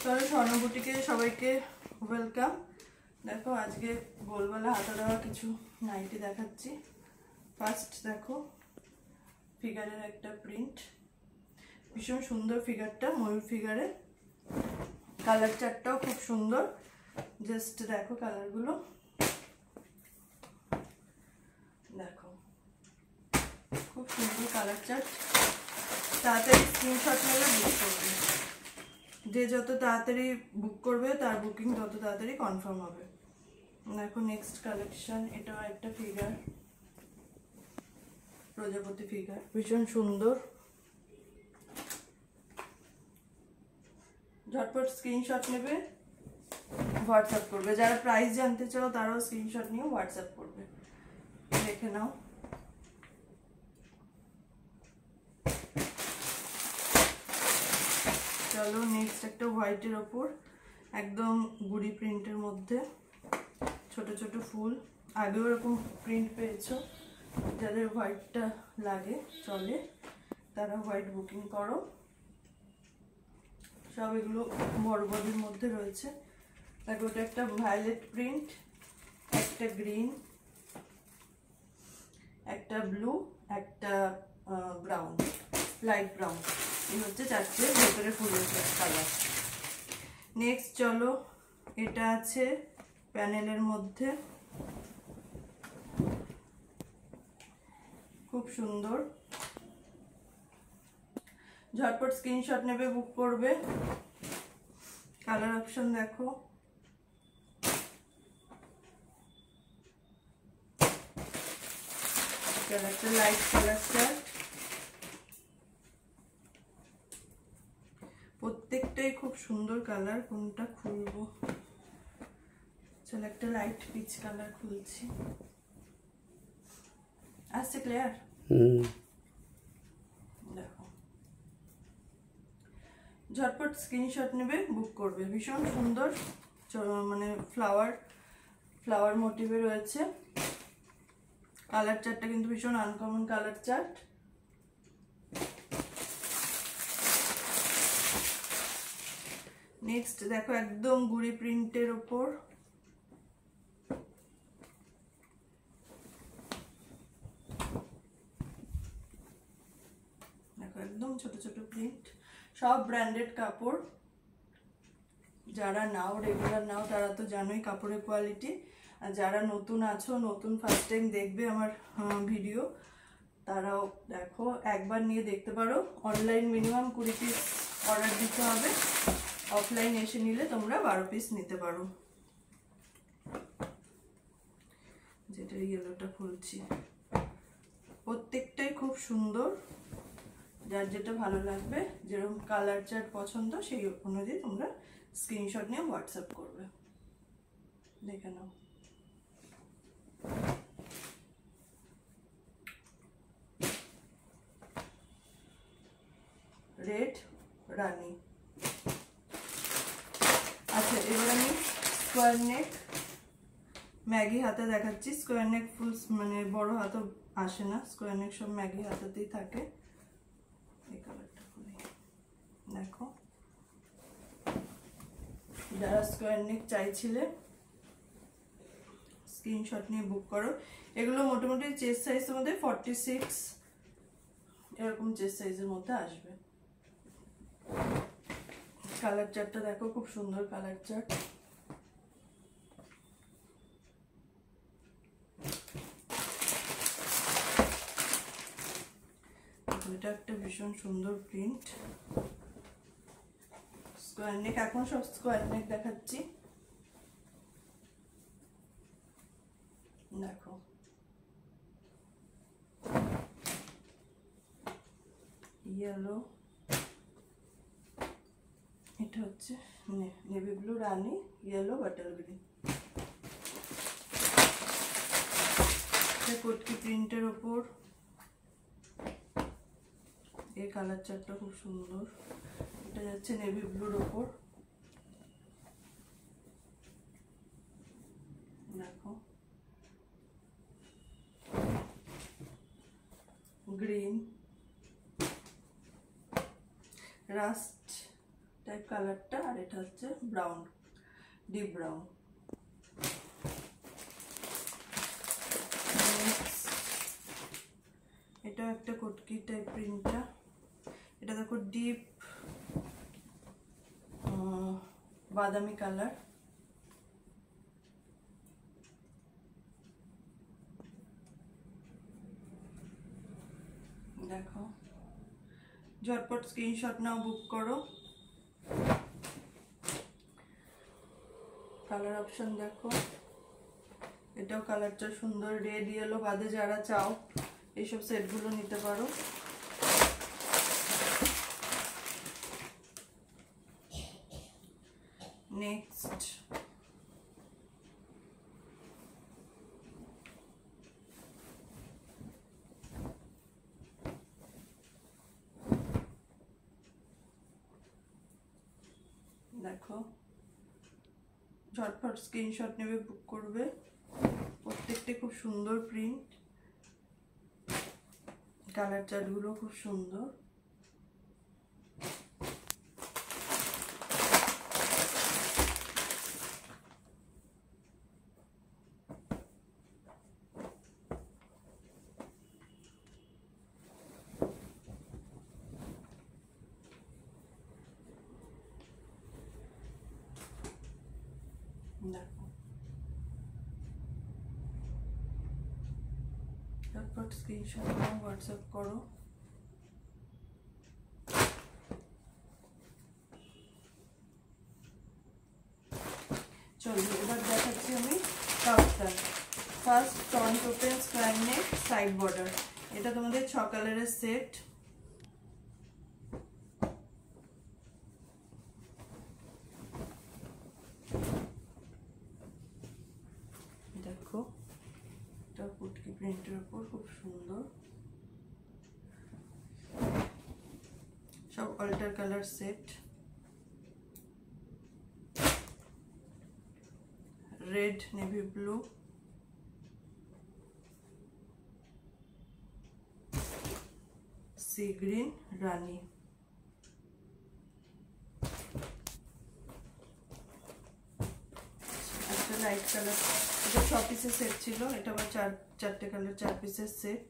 নমস্কার, স্বর্ণবুটিকে সবাইকে ওয়েলকাম। দেখো আজকে গোলবেলা হাতে দেওয়া কিছু নাইটি দেখাচ্ছি। ফার্স্ট দেখো ফিগারের একটা প্রিন্ট, ভীষণ সুন্দর ফিগারটা, ময়ূর ফিগারে। কালার চার্টটাও খুব সুন্দর, জাস্ট দেখো কালারগুলো, দেখো খুব সুন্দর কালার চার্ট। তাড়াতাড়ি স্ক্রিনশট নিলে বুক করবে, যে যত তাড়াতাড়ি বুক করবে তার বুকিং তত তাড়াতাড়ি কনফার্ম হবে। দেখো নেক্সট কালেকশন, এটাও একটা ফিগার, প্রজাপতি ফিগার, ভীষণ সুন্দর। ঝটপট স্ক্রিনশট নেবে, হোয়াটসঅ্যাপ করবে। যারা প্রাইস জানতে চাও তারাও স্ক্রিনশট নিয়ে হোয়াটসঅ্যাপ করবে, দেখে নাও। চলো নেক্সট একটা হোয়াইটের ওপর একদম গুড়ি প্রিন্টের মধ্যে ছোট ছোট ফুল। আগেও এরকম প্রিন্ট পেয়েছো, যাদের হোয়াইটটা লাগে চলে তারা হোয়াইট বুকিং করো। সব এগুলো বড় বডির মধ্যে রয়েছে। দেখো ওটা একটা ভায়োলেট প্রিন্ট, একটা গ্রিন, একটা ব্লু, একটা ব্রাউন, লাইট ব্রাউন। এই হচ্ছে চারটে ভেতরে ফুলের কালার। নেক্সট চলো, এটা আছে প্যানেলের মধ্যে, খুব সুন্দর। ঝটপট স্ক্রিনশট নেবে, বুক করবে। কালার অপশন দেখো, একটা লাইট কালার চার্ট, প্রত্যেকটাই খুব সুন্দর কালার। কোনটা খুলবো, চলো একটা লাইট পিচ কালার খুলছি। আসছে ক্লিয়ার? দেখো ঝটপট স্ক্রিনশট নেবে, বুক করবে। ভীষণ সুন্দর, মানে ফ্লাওয়ার মোটিভে রয়েছে। কালার চার্টটা কিন্তু ভীষণ আনকমন কালার চার্ট। নেক্সট দেখো একদম গুড়ি প্রিন্টের ওপর, দেখো একদম ছোট ছোট প্রিন্ট, সব ব্র্যান্ডেড কাপড়। যারা নাও রেগুলার নাও তারা তো জানোই কাপড়ের কোয়ালিটি। আর যারা নতুন আছো, নতুন ফার্স্ট টাইম দেখবে আমার ভিডিও, তারাও দেখো, একবার নিয়ে দেখতে পারো। অনলাইন মিনিমাম 20 পিস অর্ডার দিতে হবে, অফলাইন এসে নিলে তোমরা 12 পিস নিতে পারো। যেটা ইয়েলোটা খুলছি, প্রত্যেকটাই খুব সুন্দর। যার যেটা ভালো লাগবে, যেরকম কালার চার্ট পছন্দ সেই অনুযায়ী তোমরা স্ক্রিনশট নিয়ে হোয়াটসঅ্যাপ করবে, দেখে নাও। রেড রানী। আচ্ছা এবার আমি স্কোয়ার নেক ম্যাগি হাতে দেখাচ্ছি। স্কোয়ার নেক ফুল মানে বড় হাতে আসে না, স্কোয়ার নেক সব ম্যাগি হাতেতেই থাকে। এই কালারটা খুলি, দেখো যারা স্কোয়ার নেক চাইছিলে স্ক্রিনশট নিয়ে বুক করো। এগুলো মোটামুটি চেস্ট সাইজের মধ্যে 46 এরকম চেস্ট সাইজের মধ্যে আসবে। কালার চার্টটা দেখো, খুব সুন্দর কালার চার্ট। এটা একটা ভীষণ সুন্দর প্রিন্ট, স্কোয়ার নেক। এখন সব স্কোয়ার নেক দেখাচ্ছি, দেখো ইয়েলো, এটা হচ্ছে নেভি ব্লু রানী, ইয়েলো বাটার গ্রিন। কটকি প্রিন্টের ওপর এই কালার চার্টটা খুব সুন্দর। এটা যাচ্ছে নেভি ব্লুর ওপর, দেখো গ্রিন, রাস্ট টাইপ কালারটা, আর এটা হচ্ছে ব্রাউন, ডিপ ব্রাউন। এটাও একটা কটকি টাইপ প্রিন্টটা, এটা দেখো ডিপ বাদামি কালার। দেখো ঝটপট স্ক্রিনশট নাও, বুক করো। কালার অপশন দেখো, এটাও কালারটা সুন্দর, রেড ইয়েলো বাদে যারা চাও এইসব সেটগুলো নিতে পারো। নেক্সট দেখো, ঝটপট স্ক্রিনশট নেবে, বুক করবে। প্রত্যেকটা খুব সুন্দর প্রিন্ট, কালার চার্টগুলো খুব সুন্দর। দেখো ঝটপট স্ক্রিনশট নাও, হোয়াটসঅ্যাপ করো। চলো এবার দেখাচ্ছি আমি কাফতান। ফার্স্ট ফ্রন্ট ওপেন স্কোয়ার নেক সাইড বর্ডার, এটা তোমাদের 6 কালারের সেট। দেখো এটা কুটকি প্রিন্টের উপর খুব সুন্দর, সব অল্টার colour set. Red, navy blue, sea green, রানী। একটা লাইট কালার, এটা 6 পিসের সেট ছিল, এটা আবার 4টে কালার 4 পিসের সেট।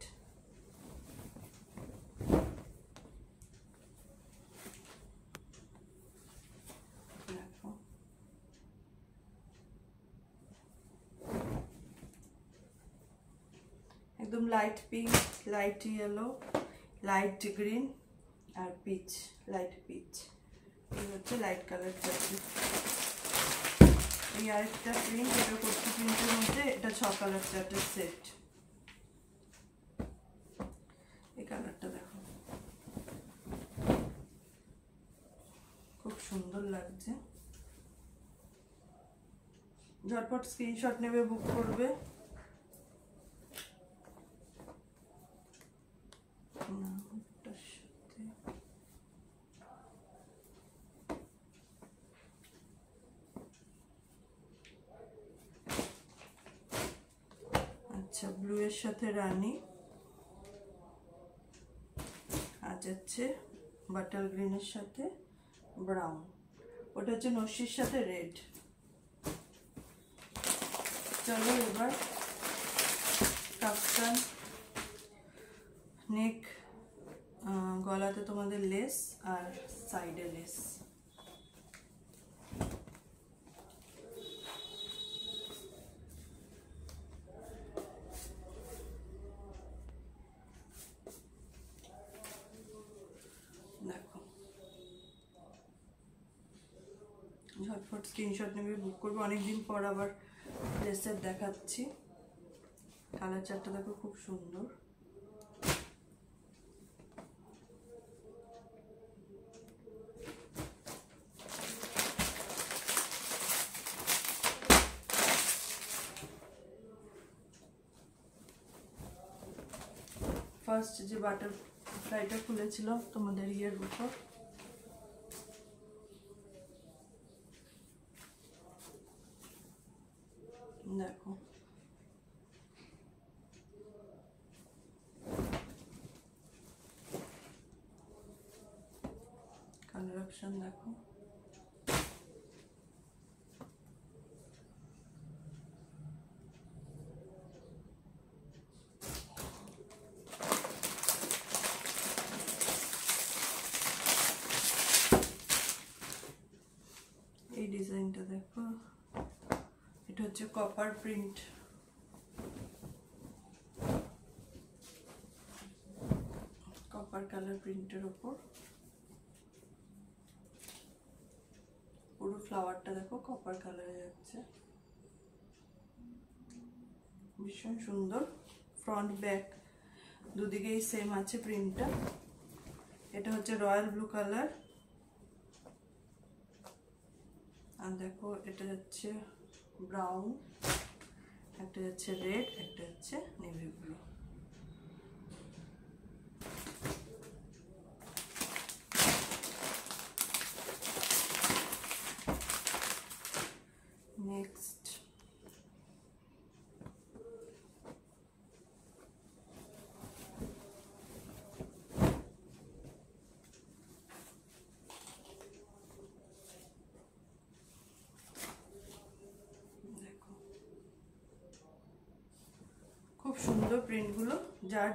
একদম light pink, light yellow, light green আর পিচ, লাইট পিচ। এই হচ্ছে লাইট কালার চারটি। এই আরেকটা প্রিন্ট, এটা কুর্তি প্রিন্টের মধ্যে, এটা 6 কালার চার্টের সেট। এই কালারটা দেখো খুব সুন্দর লাগছে। ঝটপট স্ক্রিনশট নেবে, বুক করবে। আচ্ছা, ব্লু এর সাথে রানী, আর যাচ্ছে বাটার গ্রিনের সাথে ব্রাউন, ওটা হচ্ছে নস্যির সাথে রেড। চলো এবার কাফতান নেক, গলাতে তোমাদের লেস আর সাইডে লেস। দেখো ঝটপট স্ক্রিনশট নেবে, বুক করবে। অনেকদিন পর আবার লেসের দেখাচ্ছি। কালার চারটা দেখো খুব সুন্দর। ফার্স্ট যে বাটারফ্লাইটা খুলেছিল তোমাদের ইয়ের উপর, দেখো কালার অপশন দেখো। ডিজাইনটা দেখো, এটা হচ্ছে কপার প্রিন্ট, কপার কালার প্রিন্টের ওপর পুরো ফ্লাওয়ারটা দেখো কপার কালারে যাচ্ছে, ভীষণ সুন্দর। ফ্রন্ট ব্যাক দুদিকেই সেম আছে প্রিন্টটা। এটা হচ্ছে রয়্যাল ব্লু কালার, আর দেখো এটা হচ্ছে ব্রাউন, একটা হচ্ছে রেড, একটা হচ্ছে নেভি ব্লু। নেক্সট খুব সুন্দর প্রিন্টগুলো, যার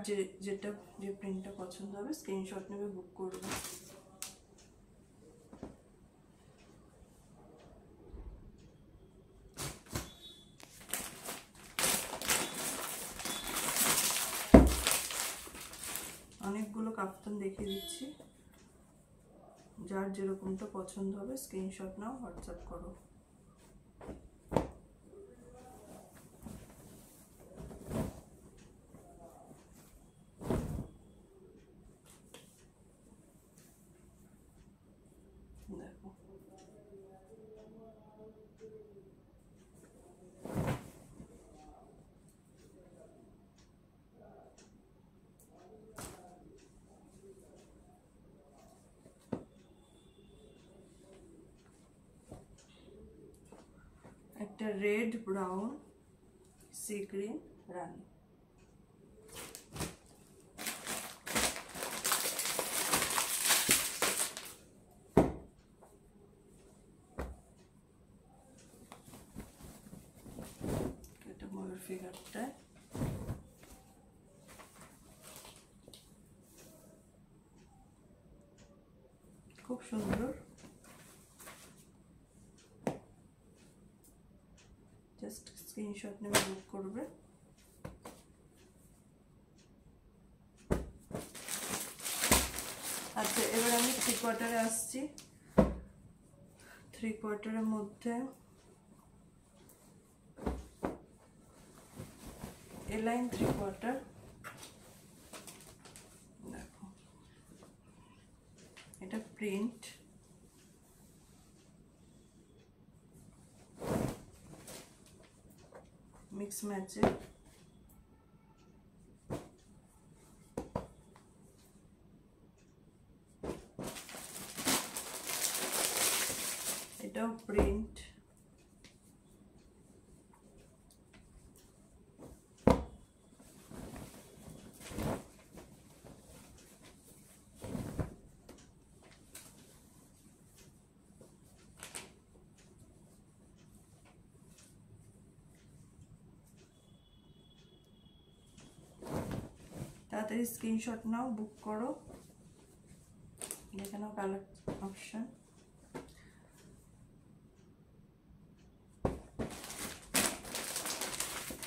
যেটা যে প্রিন্টটা পছন্দ হবে স্ক্রিনশট নেবে, বুক করবে। অনেকগুলো কাফতান দেখিয়ে দিচ্ছি, যার যেরকমটা পছন্দ হবে স্ক্রিনশট নাও, হোয়াটসঅ্যাপ করো। দেখো একটা রেড, ব্রাউন, সি গ্রিন, রানী। এটা ময়ূর ফিগারটা, খুব সুন্দর। জাস্ট স্ক্রিনশট নেবে, বুক করবে। আচ্ছা, এবার আমি 3/4 আসছি। 3/4 মধ্যে এলাইন 3/4, দেখো এটা প্রিন্ট, মিক্স ম্যাচে, এটাও প্রিন্ট, তাড়াতাড়ি স্ক্রিনশট নাও, বুক করো। দেখে নাও কালার অপশন।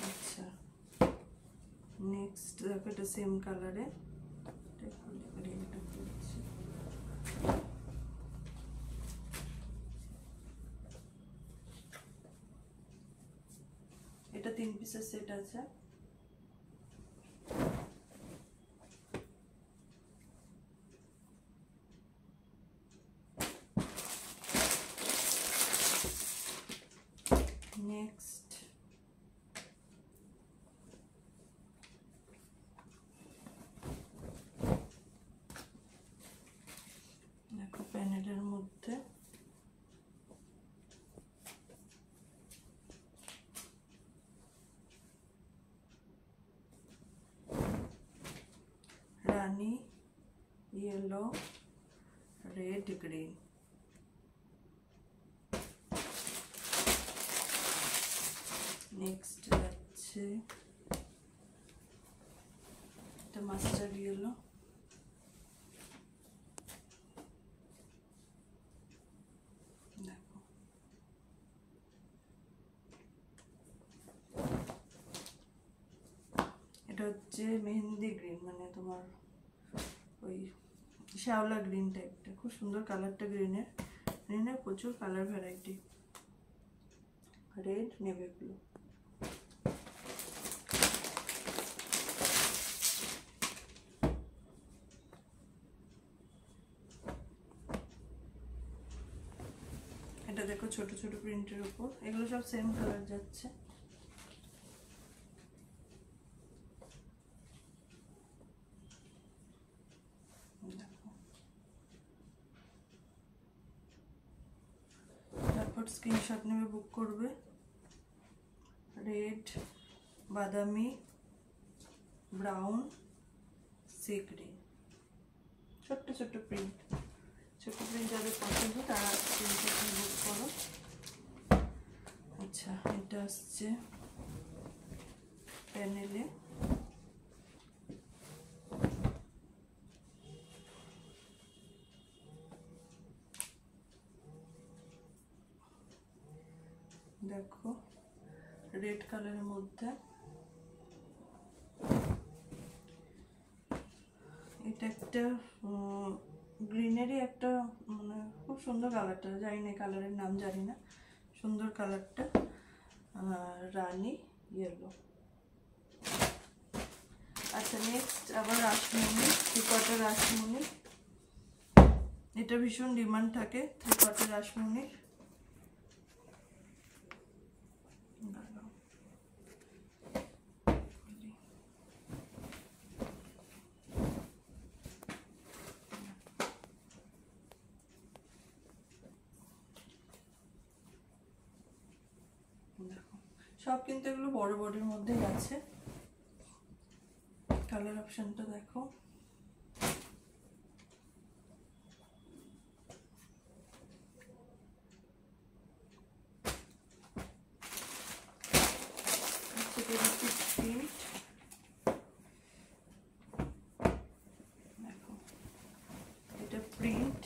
আচ্ছা, নেক্সট দেখো এটা সেম কালারে, এটা 3 পিসের সেট আছে। নেক্সট দেখো প্যানেলের মধ্যে রানী, ইয়েলো, রেড, গ্রিন। নেক্সট যাচ্ছে এটা মাস্টার ইয়েলো, দেখো হচ্ছে মেহেন্দি গ্রিন, মানে তোমার ওই শ্যাওলা গ্রিন টাইপটা, খুব সুন্দর কালারটা গ্রিনের। গ্রিনের প্রচুর colour variety, red, navy blue. এটা দেখো ছোট ছোট প্রিন্টের উপর, এগুলো সব সেম কালার যাচ্ছে। তারপর স্ক্রিনশট নেবে, বুক করবে। রেড, বাদামি, ব্রাউন, সি গ্রিন, ছোট্ট ছোট্ট প্রিন্ট। ছোট প্রিন্ট যাদের পছন্দ তারা স্ক্রিনশট নিয়ে বুক করো। আচ্ছা, এটা আসছে প্যানেলে, দেখো রেড কালারের মধ্যে। এটা একটা গ্রিনেরই একটা, মানে খুব সুন্দর কালারটা, জানি না কালারের নাম জানি না, সুন্দর কালারটা। রানী ইয়েলো। আচ্ছা, নেক্সট আবার রাসমণি, 3/4 রাসমণি। এটা ভীষণ ডিমান্ড থাকে 3/4 রাসমণির। সব কিন্তু এগুলো বড় বডির মধ্যেই আছে। কালার অপশনটা দেখো, প্রিন্ট দেখো, এটা প্রিন্ট।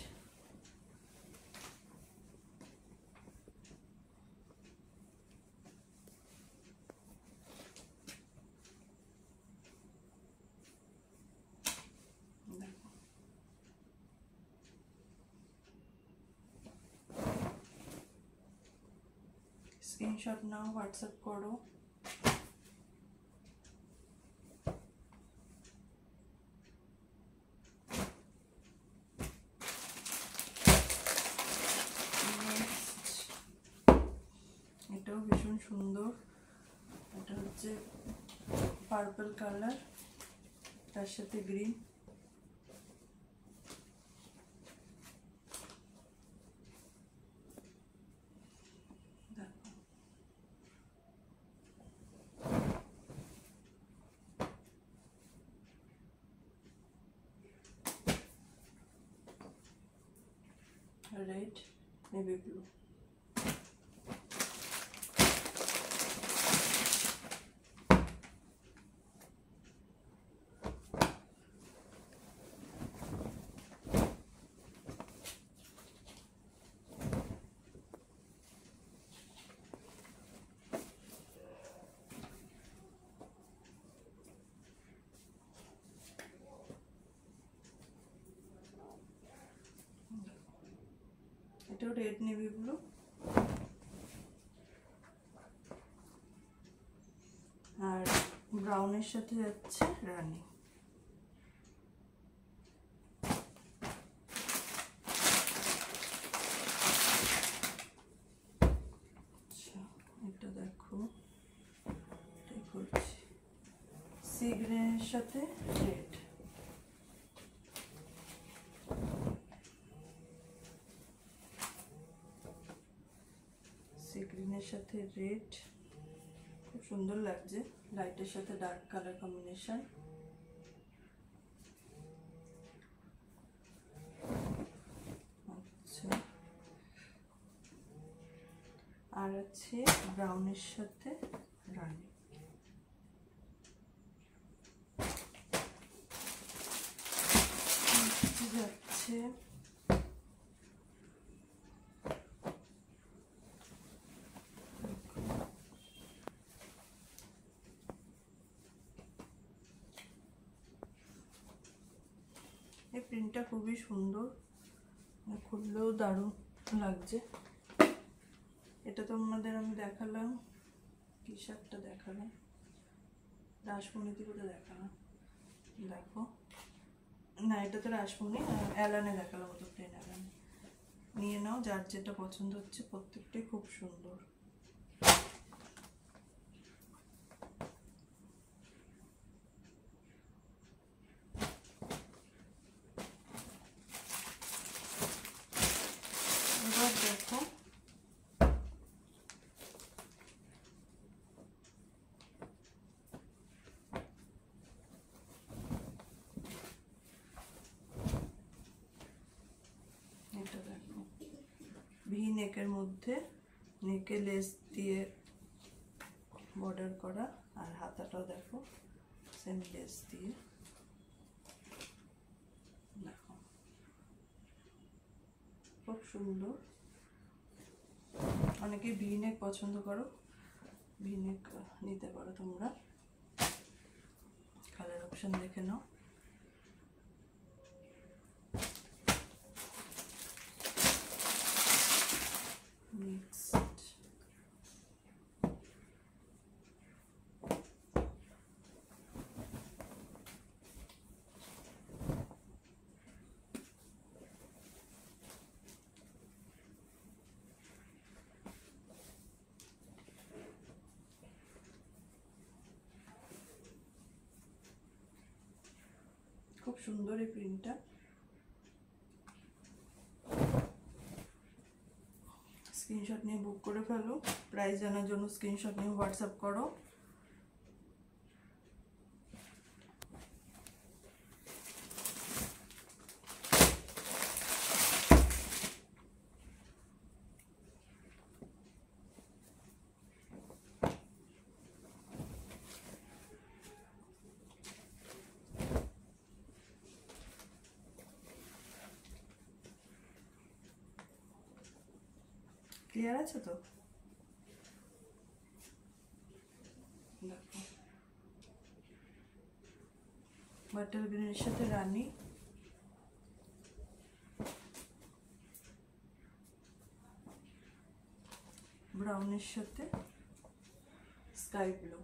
স্ক্রিনশট নাও, হোয়াটসঅ্যাপ করো। এটাও ভীষণ সুন্দর, এটা হচ্ছে পার্পল কালার, তার সাথে গ্রিন। Red, navy blue. এটাও রেড, নেভি ব্লু। আর ব্রাউনের সাথে যাচ্ছে রানী। এটা দেখো, এটাই করছি, সি গ্রিনের সাথে রেড। সি গ্রিনের সাথে রেড, খুব সুন্দর লাগছে, লাইটের সাথে ডার্ক কালার কম্বিনেশন। আচ্ছা, আর আছে ব্রাউনের সাথে রানী। যাচ্ছে এই প্রিন্টটা খুবই সুন্দর, খুললেও দারুণ লাগছে। এটা তোমাদের আমি দেখালাম, টি শার্টটা দেখালাম, রাসমণিতে করে দেখালাম, দেখো না এটা তো রাসমণি, অ্যালানে দেখালাম, তো প্লেন অ্যালানে। নিয়ে নাও, যার যেটা পছন্দ হচ্ছে, প্রত্যেকটাই খুব সুন্দর। এবার দেখো এটা, দেখো ভি নেকের মধ্যে নেকে লেস দিয়ে বর্ডার করা, আর হাতাটাও দেখো সেম লেস দিয়ে, দেখো খুব সুন্দর। অনেকে ভি নেক পছন্দ করো, ভি নেক নিতে পারো তোমরা, কালার অপশন দেখে নাও। নেক্সট খুব সুন্দর এই প্রিন্টটা। স্ক্রিনশট নিয়ে বুক করে ফেলো, প্রাইস জানার জন্য স্ক্রিনশট নিয়ে হোয়াটসঅ্যাপ করো। ক্লিয়ার আছে তো? দেখো বাটার গ্রিনের সাথে রানী, ব্রাউনের সাথে স্কাই ব্লু।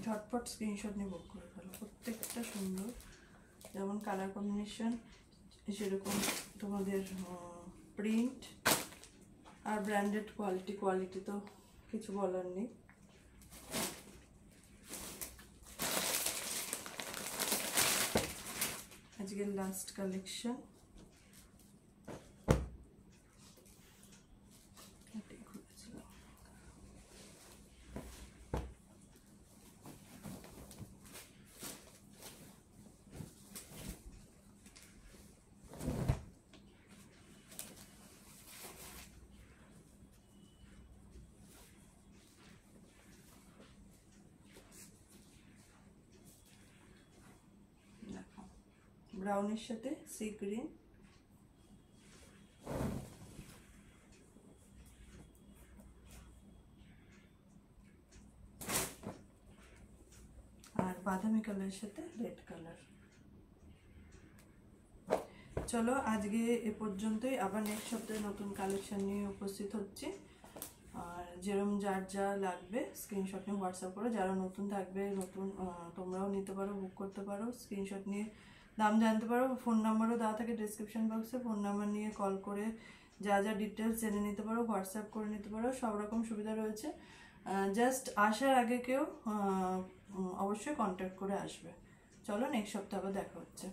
ঝটপট স্ক্রিনশট নিয়ে বুক করে ফেলো, প্রত্যেকটা সুন্দর, যেমন কালার কম্বিনেশন সেরকম তোমাদের প্রিন্ট আর ব্র্যান্ডেড কোয়ালিটি তো কিছু বলার নেই। আজকের লাস্ট কালেকশন, ব্রাউনের সাথে সি গ্রিন, আর বাদামি কালারের সাথে রেড কালার। চলো আজকে এ পর্যন্তই, আবার নেক্সট সপ্তাহে নতুন কালেকশন নিয়ে উপস্থিত হচ্ছি। আর যেরকম যার যা লাগবে স্ক্রিনশট নিয়ে হোয়াটসঅ্যাপ করো, যারা নতুন থাকবে নতুন তোমরাও নিতে পারো, বুক করতে পারো, স্ক্রিনশট নিয়ে দাম জানতে পারো। ফোন নাম্বারও দেওয়া থাকে ডিসক্রিপশন বক্সে, ফোন নাম্বার নিয়ে কল করে যা যা ডিটেলস জেনে নিতে পারো, হোয়াটসঅ্যাপ করে নিতে পারো, সব রকম সুবিধা রয়েছে। জাস্ট আসার আগে কেউ অবশ্যই কন্ট্যাক্ট করে আসবে। চলো নেক্সট সপ্তাহে আবার দেখা হচ্ছে।